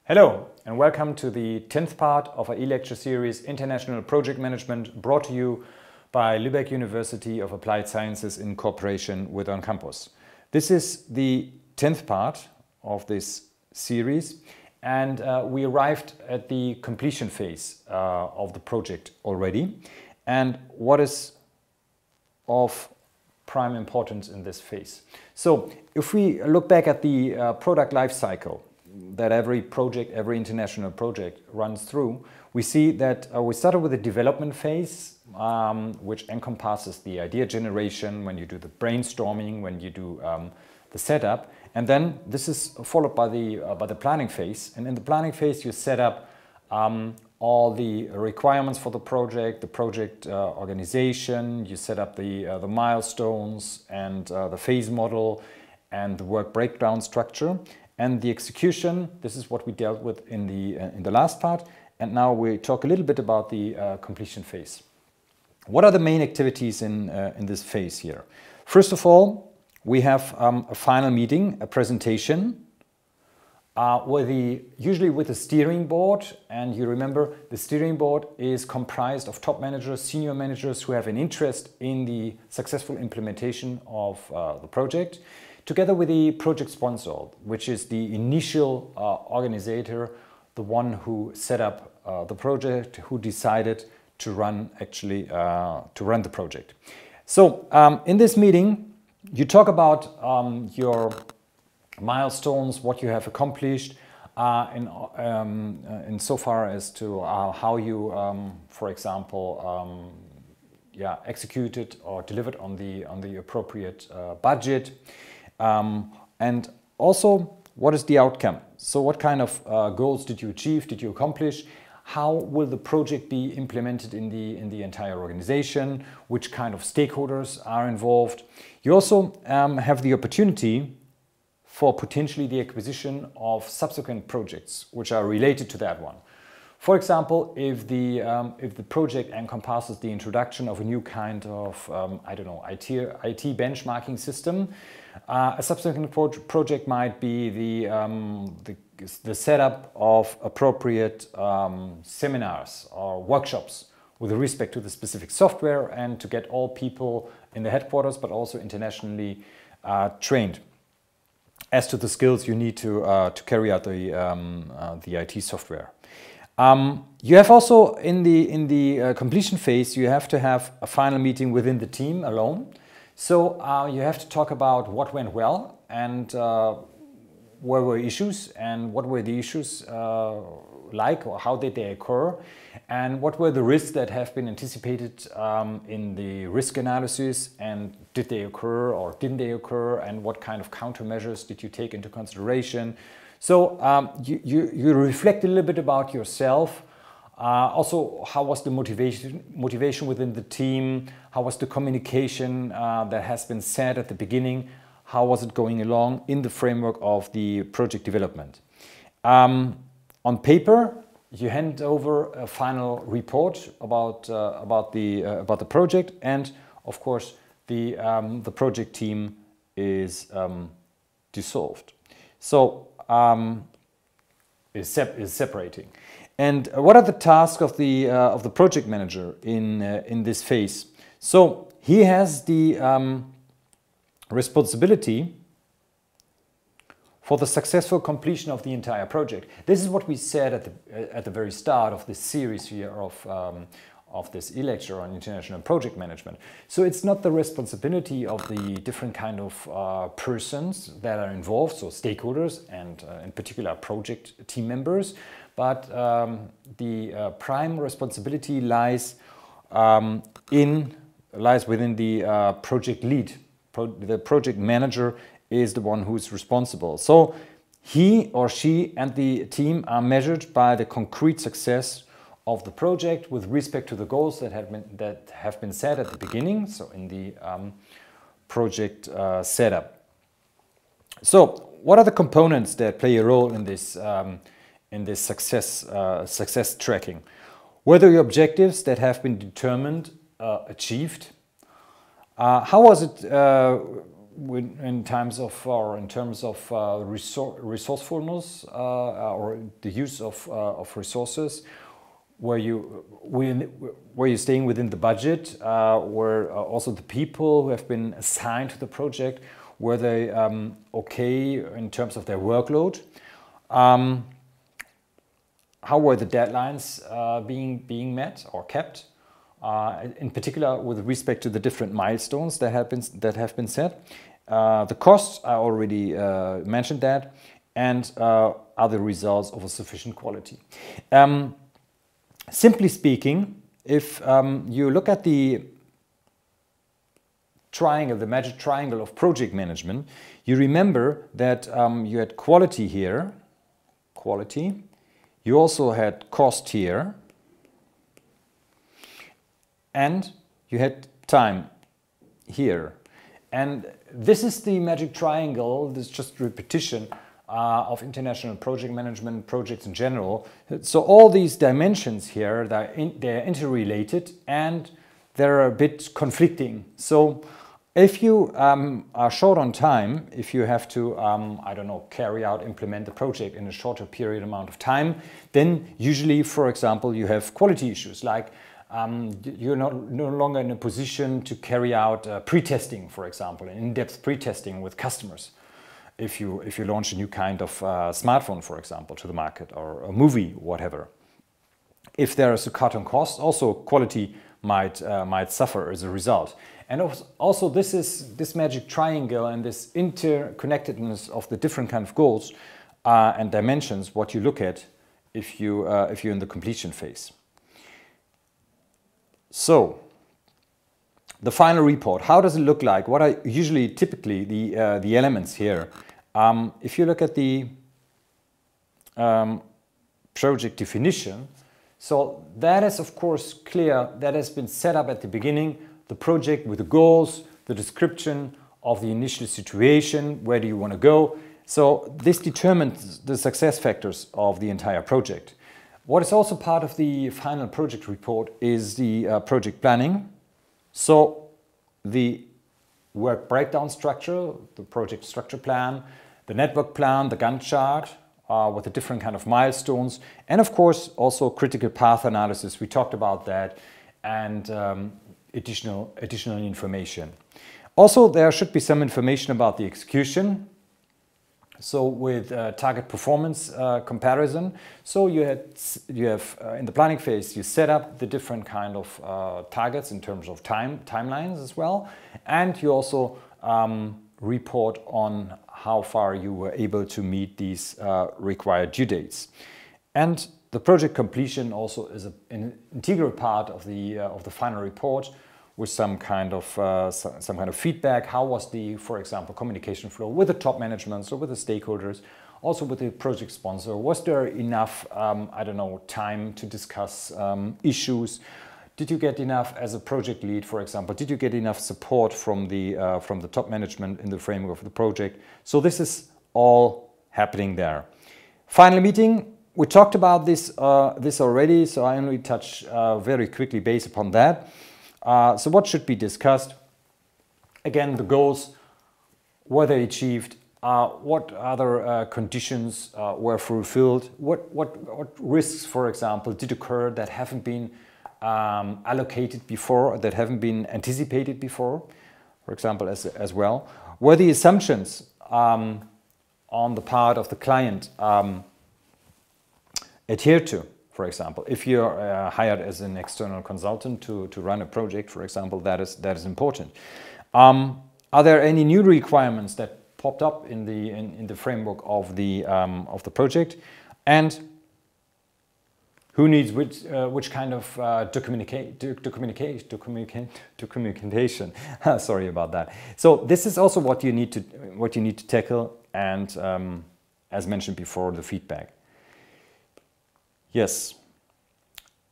Hello and welcome to the 10th part of our e-lecture series International Project Management, brought to you by Lübeck University of Applied Sciences in cooperation with On Campus. This is the 10th part of this series, and we arrived at the completion phase of the project already. And what is of prime importance in this phase? So if we look back at the product life cycle that every project, every international project runs through, we see that we started with the development phase, which encompasses the idea generation, when you do the brainstorming, when you do the setup, and then this is followed by the planning phase. And in the planning phase, you set up all the requirements for the project organization, you set up the milestones and the phase model and the work breakdown structure. And the execution, this is what we dealt with in the last part. And now we talk a little bit about the completion phase. What are the main activities in this phase here? First of all, we have a final meeting, a presentation, usually with a steering board. And you remember, the steering board is comprised of top managers, senior managers who have an interest in the successful implementation of the project, together with the project sponsor, which is the initial organizer, the one who set up the project, who decided to run the project. So in this meeting, you talk about your milestones, what you have accomplished, in so far as to how you, for example, executed or delivered on the appropriate budget. And also, what is the outcome? So what kind of goals did you achieve, did you accomplish? How will the project be implemented in the entire organization? Which kind of stakeholders are involved? You also have the opportunity for potentially the acquisition of subsequent projects which are related to that one. For example, if the project encompasses the introduction of a new kind of, IT benchmarking system, a subsequent project might be the setup of appropriate seminars or workshops with respect to the specific software, and to get all people in the headquarters, but also internationally, trained as to the skills you need to carry out the IT software. You have also in the completion phase, you have to have a final meeting within the team alone. So you have to talk about what went well, and where were issues, and what were the issues like, or how did they occur, and what were the risks that have been anticipated in the risk analysis, and did they occur or didn't they occur, and what kind of countermeasures did you take into consideration. So you reflect a little bit about yourself. Also, how was the motivation within the team? How was the communication that has been said at the beginning? How was it going along in the framework of the project development? On paper, you hand over a final report about the project, and of course the project team is dissolved. So is separating. And what are the tasks of the project manager in this phase? So he has the responsibility for the successful completion of the entire project. This is what we said at the very start of this series here of this e-lecture on international project management. So it's not the responsibility of the different kind of persons that are involved, so stakeholders and in particular project team members, but the prime responsibility lies within the project lead. The project manager is the one who is responsible. So he or she and the team are measured by the concrete success of the project with respect to the goals that have been set at the beginning, so in the project setup. So what are the components that play a role in this success tracking? Were the objectives that have been determined achieved? How was it in terms of resourcefulness or the use of resources, where you're staying within the budget, where also the people who have been assigned to the project, were they okay in terms of their workload? How were the deadlines being met or kept? In particular, with respect to the different milestones that have been set. The costs, I already mentioned that, and are the results of a sufficient quality. Simply speaking, if you look at the triangle, the magic triangle of project management, you remember that you had quality here, quality. You also had cost here, and you had time here. And this is the magic triangle. This is just repetition of international project management, projects in general. So all these dimensions here, they're interrelated and they're a bit conflicting. So if you are short on time, if you have to, I don't know, implement the project in a shorter period amount of time, then usually, for example, you have quality issues, like you're no longer in a position to carry out pre-testing, for example, in-depth pre-testing with customers. If you launch a new kind of smartphone, for example, to the market, or a movie, whatever. If there is a cut on cost, also quality might suffer as a result. And also this magic triangle and this interconnectedness of the different kind of goals and dimensions, what you look at if you're in the completion phase. So, the final report, how does it look like? What are usually typically the elements here? If you look at the project definition, so that is of course clear, that has been set up at the beginning, the project with the goals, the description of the initial situation, where do you want to go. So this determines the success factors of the entire project. What is also part of the final project report is the project planning. So the work breakdown structure, the project structure plan, the network plan, the Gantt chart with the different kind of milestones, and of course also critical path analysis. We talked about that, and additional information. Also, there should be some information about the execution. So with target performance comparison, so you have in the planning phase, you set up the different kind of targets in terms of timelines as well, and you also report on how far you were able to meet these required due dates. And the project completion also is an integral part of the final report, with some kind of feedback. How was the, for example, communication flow with the top management, so with the stakeholders, also with the project sponsor? Was there enough, I don't know, time to discuss issues? Did you get enough as a project lead, for example? Did you get enough support from the top management in the framework of the project? So this is all happening there. Final meeting. We talked about this already, so I only touch very quickly based upon that. So what should be discussed? Again, the goals, were they achieved? What other conditions were fulfilled? What risks, for example, did occur that haven't been allocated before, that haven't been anticipated before, for example, as well? Were the assumptions on the part of the client adhered to? For example, if you're hired as an external consultant to run a project, for example, that is important. Are there any new requirements that popped up in the framework of the project? And who needs which kind of documentation? Sorry about that. So this is also what you need to tackle, and as mentioned before, the feedback. Yes,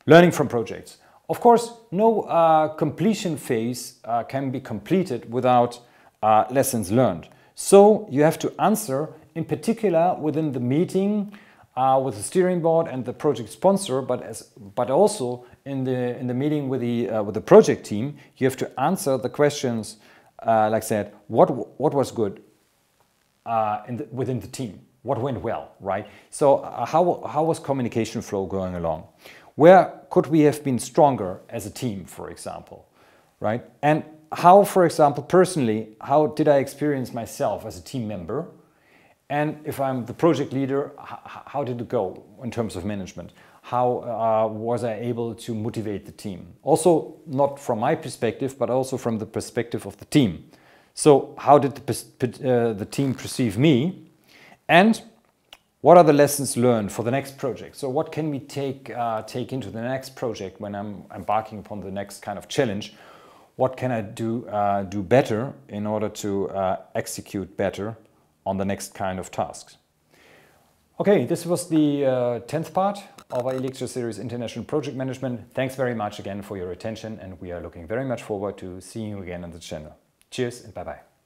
learning from projects. Of course, no completion phase can be completed without lessons learned. So you have to answer, in particular within the meeting with the steering board and the project sponsor, but also in the meeting with the project team, you have to answer the questions like I said, what was good within the team? What went well, right? So how was communication flow going along? Where could we have been stronger as a team, for example, right? And how, for example, personally, how did I experience myself as a team member? And if I'm the project leader, how did it go in terms of management? How was I able to motivate the team? Also, not from my perspective, but also from the perspective of the team. So how did the team perceive me? And what are the lessons learned for the next project? So what can we take into the next project when I'm embarking upon the next kind of challenge? What can I do better in order to execute better on the next kind of tasks? Okay, this was the 10th part of our lecture series International Project Management. Thanks very much again for your attention, and we are looking very much forward to seeing you again on the channel. Cheers and bye-bye.